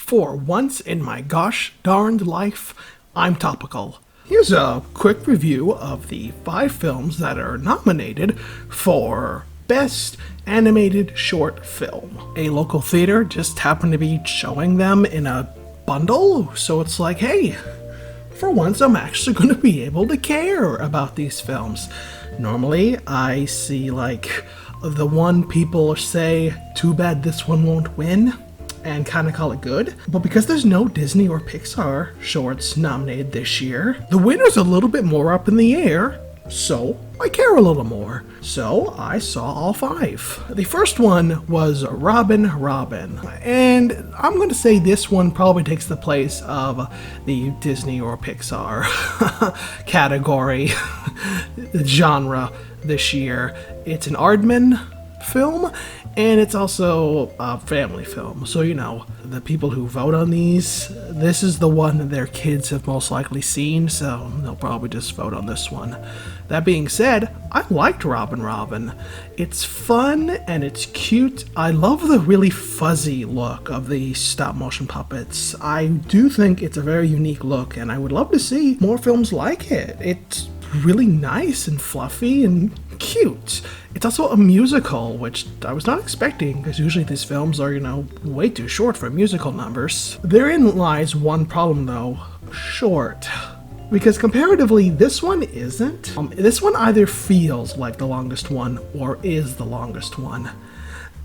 For once in my gosh darned life, I'm topical. Here's a quick review of the 5 films that are nominated for Best Animated Short Film. A local theater just happened to be showing them in a bundle, so it's like, hey, for once I'm actually going to be able to care about these films. Normally, I see like the one people say, too bad this one won't win, and kind of call it good. But because there's no Disney or Pixar shorts nominated this year, the winner's a little bit more up in the air, so I care a little more. So I saw all 5. The first one was Robin, and I'm going to say this one probably takes the place of the Disney or Pixar category genre this year. It's an Aardman film, and it's also a family film. So, you know, the people who vote on these, this is the one that their kids have most likely seen, so they'll probably just vote on this one. That being said, I liked Robin. It's fun and it's cute. I love the really fuzzy look of the stop motion puppets. I do think it's a very unique look, and I would love to see more films like it. It's really nice and fluffy and cute. It's also a musical, which I was not expecting, because usually these films are, you know, way too short for musical numbers. Therein lies one problem though: short. Because comparatively, this one isn't. This one either feels like the longest one or is the longest one.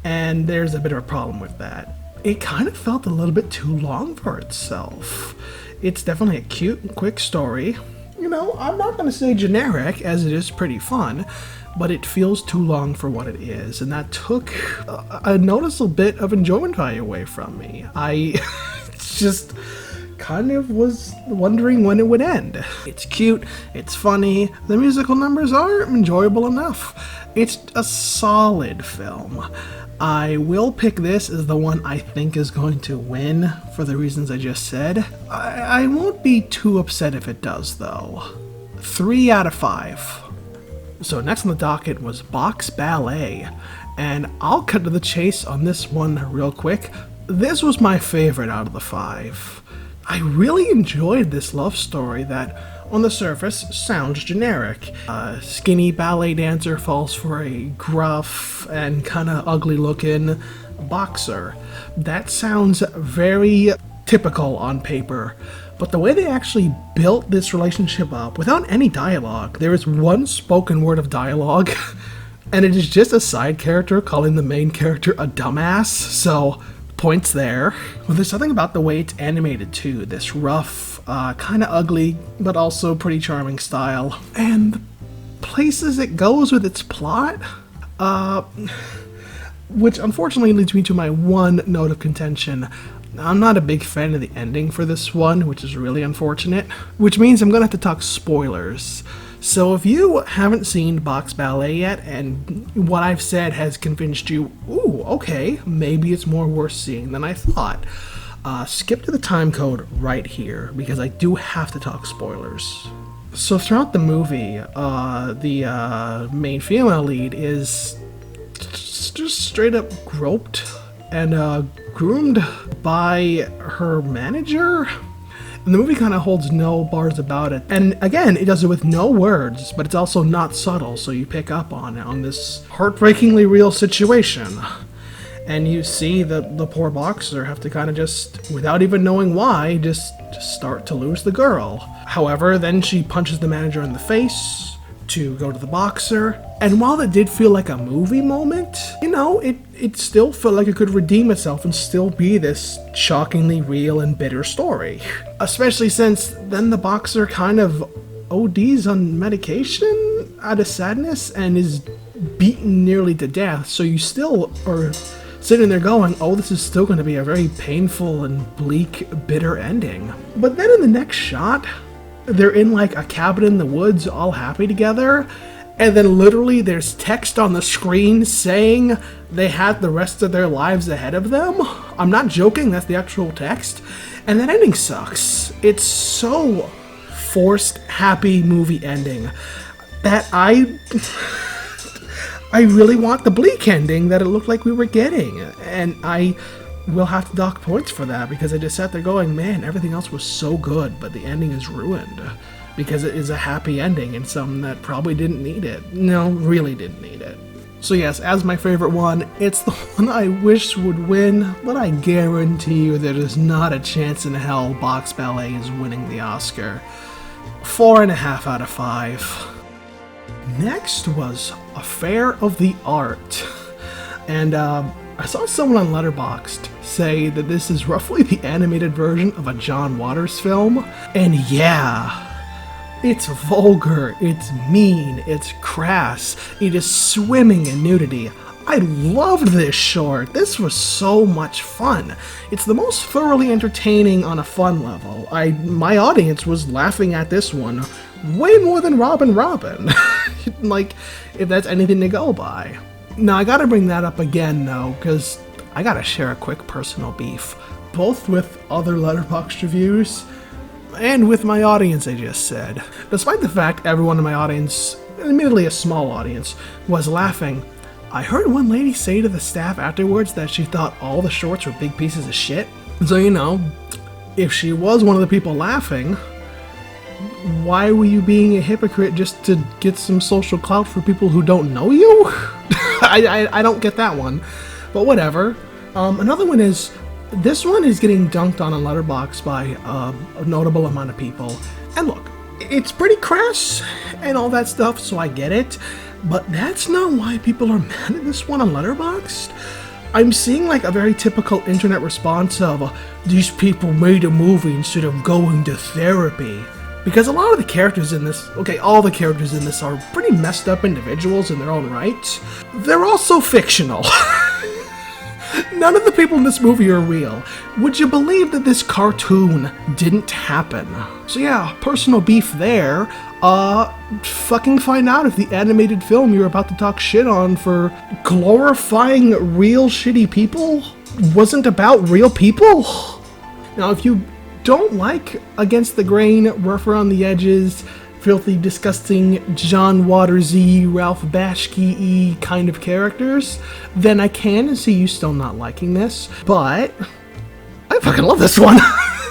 And there's a bit of a problem with that. It kind of felt a little bit too long for itself. It's definitely a cute and quick story. You know, I'm not going to say generic, as it is pretty fun, but it feels too long for what it is, and that took a noticeable bit of enjoyment value away from me. I just kind of was wondering when it would end. It's cute, it's funny, the musical numbers are enjoyable enough. It's a solid film. I will pick this as the one I think is going to win for the reasons I just said. I won't be too upset if it does, though. 3 out of 5. So next on the docket was Boxballet, and I'll cut to the chase on this one real quick. This was my favorite out of the 5. I really enjoyed this love story that, on the surface, sounds generic. A skinny ballet dancer falls for a gruff and kinda ugly looking boxer. That sounds very typical on paper, but the way they actually built this relationship up without any dialogue, there is one spoken word of dialogue, and it is just a side character calling the main character a dumbass, so points there. Well, there's something about the way it's animated too, this rough, kind of ugly, but also pretty charming style. And the places it goes with its plot, which unfortunately leads me to my one note of contention. I'm not a big fan of the ending for this one, which is really unfortunate, which means I'm gonna have to talk spoilers. So if you haven't seen Boxballet yet, and what I've said has convinced you, ooh, okay, maybe it's more worth seeing than I thought, skip to the time code right here, because I do have to talk spoilers. So throughout the movie, the main female lead is just straight up groped and groomed by her manager. And the movie kind of holds no bars about it. And again, it does it with no words, but it's also not subtle, so you pick up on this heartbreakingly real situation. And you see the poor boxer have to kind of just, without even knowing why, just start to lose the girl. However, then she punches the manager in the face to go to the boxer. And while it did feel like a movie moment, you know, it still felt like it could redeem itself and still be this shockingly real and bitter story. Especially since then the boxer kind of ODs on medication out of sadness and is beaten nearly to death, so you still are sitting there going, oh, this is still going to be a very painful and bleak, bitter ending. But then in the next shot, they're in like a cabin in the woods all happy together, and then literally there's text on the screen saying they had the rest of their lives ahead of them. I'm not joking, that's the actual text. And that ending sucks. It's so forced happy movie ending that I really want the bleak ending that it looked like we were getting. And I will have to dock points for that, because I just sat there going, man, everything else was so good, but the ending is ruined. Because it is a happy ending and something that probably didn't need it. No, really didn't need it. So yes, as my favorite one, it's the one I wish would win, but I guarantee you there is not a chance in hell Boxballet is winning the Oscar. 4.5 out of 5. Next was Affair of the Art. And I saw someone on Letterboxd say that this is roughly the animated version of a John Waters film. And yeah, it's vulgar, it's mean, it's crass, it is swimming in nudity. I loved this short. This was so much fun. It's the most thoroughly entertaining on a fun level. My audience was laughing at this one way more than Robin. Like, if that's anything to go by. Now, I gotta bring that up again, though, because I gotta share a quick personal beef, both with other Letterboxd reviews and with my audience, I just said. Despite the fact everyone in my audience, admittedly a small audience, was laughing, I heard one lady say to the staff afterwards that she thought all the shorts were big pieces of shit. So, you know, if she was one of the people laughing, why were you being a hypocrite just to get some social clout for people who don't know you? I don't get that one, but whatever. Another one is, this one is getting dunked on Letterboxd by a notable amount of people. And look, it's pretty crass and all that stuff, so I get it. But that's not why people are mad at this one on Letterboxd. I'm seeing like a very typical internet response of, these people made a movie instead of going to therapy. Because a lot of the characters in this, okay, all the characters in this are pretty messed up individuals in their own right. They're also fictional. None of the people in this movie are real. Would you believe that this cartoon didn't happen? So yeah, personal beef there. Fucking find out if the animated film you're about to talk shit on for glorifying real shitty people wasn't about real people. Now, if you don't like against the grain, rough around the edges, filthy, disgusting, John Waters-y, Ralph Bashki-y kind of characters, then I can see you still not liking this, but I fucking love this one.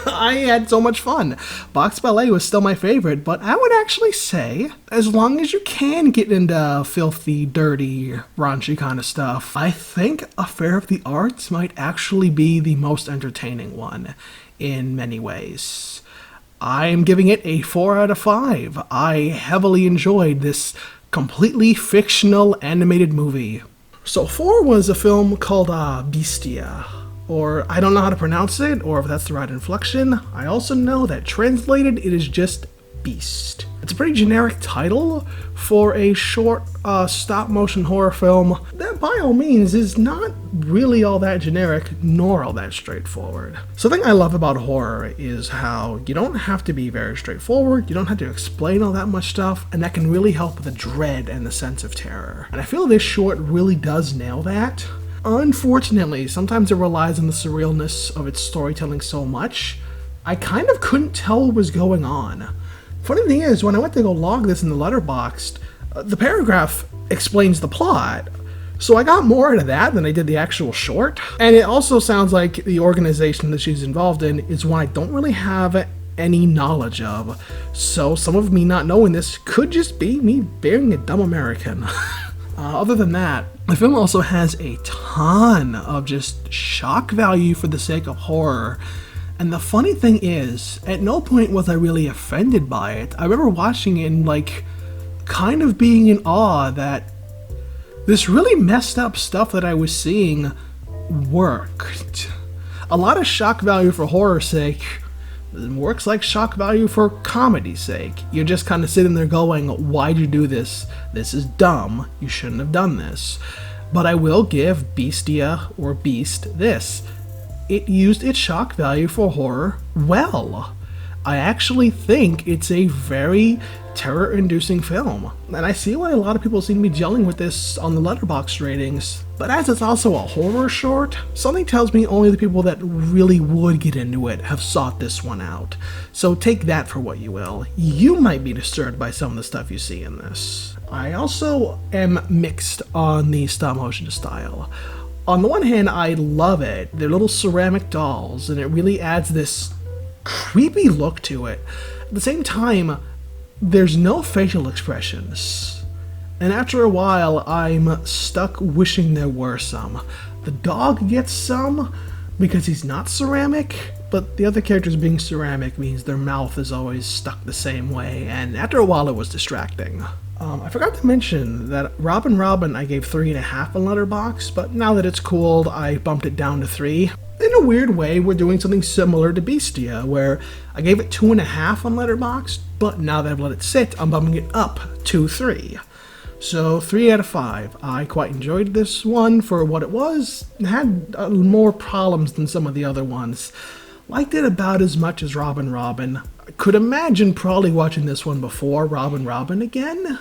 I had so much fun. Boxballet was still my favorite, but I would actually say, as long as you can get into filthy, dirty, raunchy kind of stuff, I think Affair of the Arts might actually be the most entertaining one in many ways. I'm giving it a 4 out of 5. I heavily enjoyed this completely fictional animated movie. So 4 was a film called Bestia, or I don't know how to pronounce it, or if that's the right inflection. I also know that translated it is just Beast. It's a pretty generic title for a short stop-motion horror film that by all means is not really all that generic nor all that straightforward. So the thing I love about horror is how you don't have to be very straightforward, you don't have to explain all that much stuff, and that can really help with the dread and the sense of terror. And I feel this short really does nail that. Unfortunately, sometimes it relies on the surrealness of its storytelling so much, I kind of couldn't tell what was going on. Funny thing is, when I went to go log this in the Letterboxd, the paragraph explains the plot, so I got more out of that than I did the actual short. And it also sounds like the organization that she's involved in is one I don't really have any knowledge of, so some of me not knowing this could just be me being a dumb American. Other than that, the film also has a ton of just shock value for the sake of horror. And the funny thing is, at no point was I really offended by it. I remember watching it and, like, kind of being in awe that this really messed up stuff that I was seeing worked. A lot of shock value for horror's sake works like shock value for comedy's sake. You're just kind of sitting there going, why'd you do this? This is dumb. You shouldn't have done this. But I will give Bestia, or Beast, this. It used its shock value for horror well. I actually think it's a very terror-inducing film, and I see why a lot of people seem to be gelling with this on the Letterboxd ratings. But as it's also a horror short, something tells me only the people that really would get into it have sought this one out. So take that for what you will. You might be disturbed by some of the stuff you see in this. I also am mixed on the stop-motion style. On the one hand, I love it. They're little ceramic dolls, and it really adds this creepy look to it. At the same time, there's no facial expressions. And after a while, I'm stuck wishing there were some. The dog gets some because he's not ceramic, but the other characters being ceramic means their mouth is always stuck the same way, and after a while it was distracting. I forgot to mention that Robin I gave 3.5 on Letterboxd, but now that it's cooled, I bumped it down to 3. In a weird way, we're doing something similar to Bestia, where I gave it 2.5 on Letterboxd, but now that I've let it sit, I'm bumping it up to 3. So 3 out of 5. I quite enjoyed this one for what it was. It had more problems than some of the other ones. Liked it about as much as Robin. I could imagine probably watching this one before Robin again.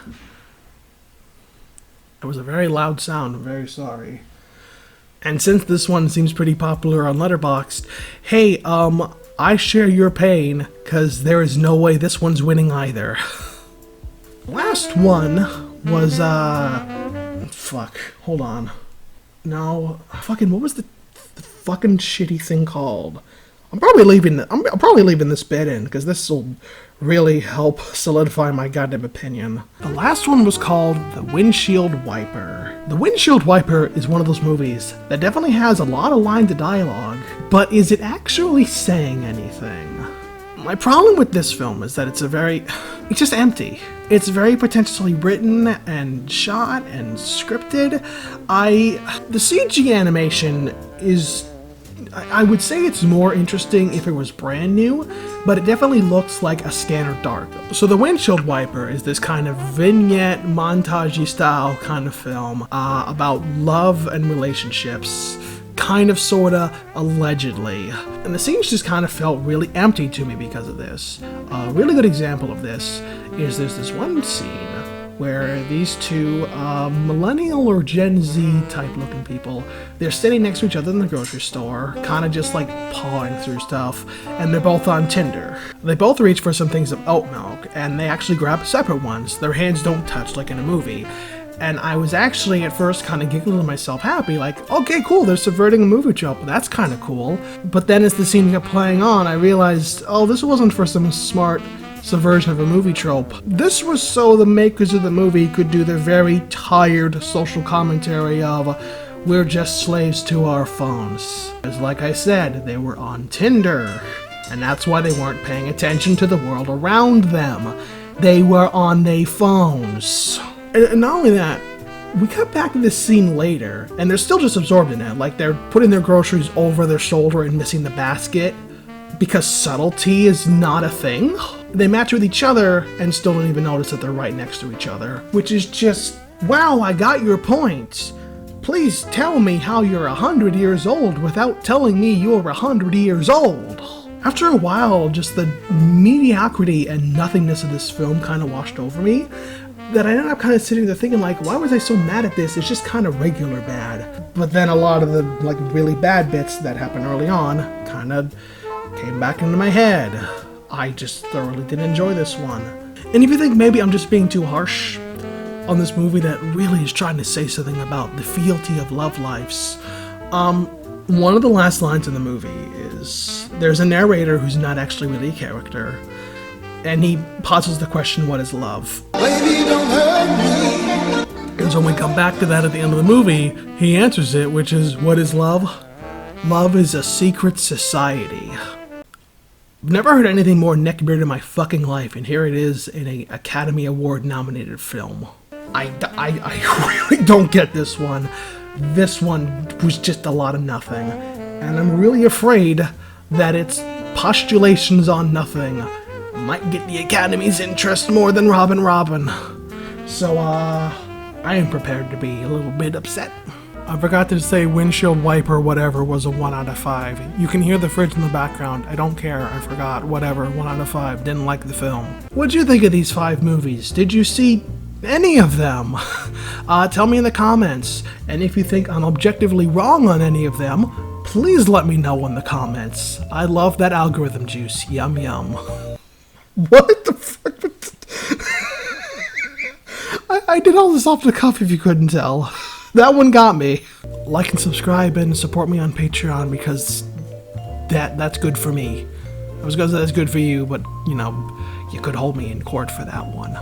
It was a very loud sound, I'm very sorry. And since this one seems pretty popular on Letterboxd, hey, I share your pain, cause there is no way this one's winning either. Last one was, hold on. No, what was the fucking shitty thing called? I'm probably leaving this bit in, because this will really help solidify my goddamn opinion. The last one was called The Windshield Wiper. The Windshield Wiper is one of those movies that definitely has a lot of lines of dialogue, but is it actually saying anything? My problem with this film is that it's just empty. It's very pretentiously written and shot and scripted. The CG animation is, I would say it's more interesting if it was brand new, but it definitely looks like a Scanner Dark. So The Windshield Wiper is this kind of vignette, montage-y style kind of film about love and relationships, kind of, sorta, allegedly. And the scenes just kind of felt really empty to me because of this. A really good example of this is there's this one scene where these two millennial or Gen Z type looking people, they're sitting next to each other in the grocery store, kind of just like pawing through stuff, and they're both on Tinder. They both reach for some things of oat milk, and they actually grab separate ones. Their hands don't touch like in a movie. And I was actually at first kind of giggling to myself happy, like, okay, cool, they're subverting a movie trope, that's kind of cool. But then as the scene kept playing on, I realized, oh, this wasn't for some smart subversion of a movie trope. This was so the makers of the movie could do their very tired social commentary of, we're just slaves to our phones. As like I said, they were on Tinder, and that's why they weren't paying attention to the world around them. They were on their phones. And not only that, we cut back to this scene later, and they're still just absorbed in it, like they're putting their groceries over their shoulder and missing the basket, because subtlety is not a thing. They match with each other and still don't even notice that they're right next to each other, which is just, wow, I got your point. Please tell me how you're 100 years old without telling me you're 100 years old. After a while, just the mediocrity and nothingness of this film kind of washed over me, that I ended up kind of sitting there thinking, like, why was I so mad at this? It's just kind of regular bad. But then a lot of the, like, really bad bits that happened early on kind of came back into my head. I just thoroughly did enjoy this one. And if you think maybe I'm just being too harsh on this movie that really is trying to say something about the fealty of love lives, one of the last lines in the movie is, there's a narrator who's not actually really a character, and he poses the question, what is love? Baby, don't hurt me. And so when we come back to that at the end of the movie, he answers it, which is, what is love? Love is a secret society. I've never heard anything more neckbeard in my fucking life, and here it is in an Academy Award nominated film. I really don't get this one. This one was just a lot of nothing, and I'm really afraid that its postulations on nothing might get the Academy's interest more than Robin. So, I am prepared to be a little bit upset. I forgot to say Windshield Wiper whatever was a 1 out of 5. You can hear the fridge in the background. I don't care. I forgot. Whatever. 1 out of 5. Didn't like the film. What'd you think of these 5 movies? Did you see any of them? Tell me in the comments. And if you think I'm objectively wrong on any of them, please let me know in the comments. I love that algorithm juice. Yum yum. What the fuck? I did all this off the cuff if you couldn't tell. That one got me. like and subscribe and support me on Patreon, because that's good for me. I was gonna say that's good for you, but you know, you could hold me in court for that one.